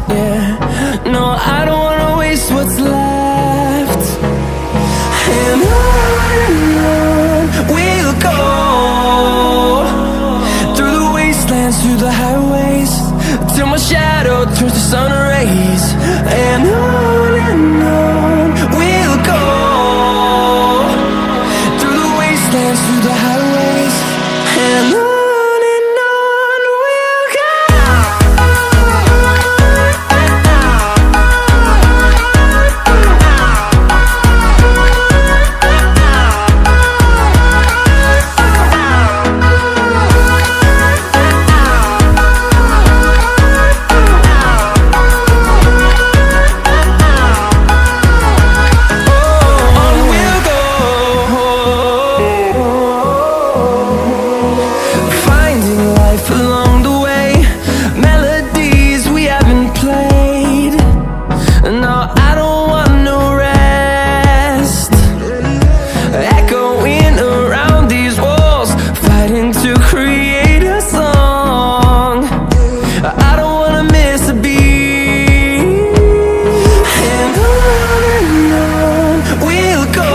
Yeah, no, I don't wanna waste what's left. And on we'll go, through the wastelands, through the highways, till my shadow turns to sun rays. And on we'll go, through the wastelands, through the highways, and on we'll go.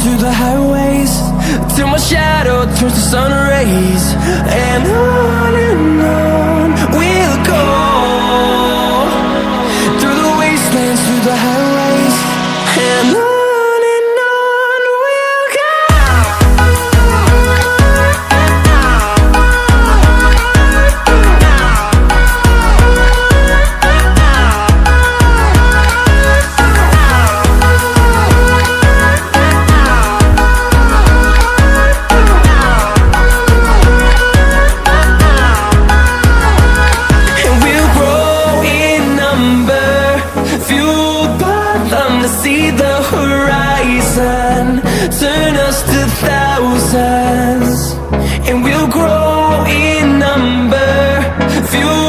Through the highways, till my shadow turns to sun rays. And on we'll go, through the wastelands, through the highways, and on we'll go. To see the horizon turn us to thousands, and we'll grow in number, fuel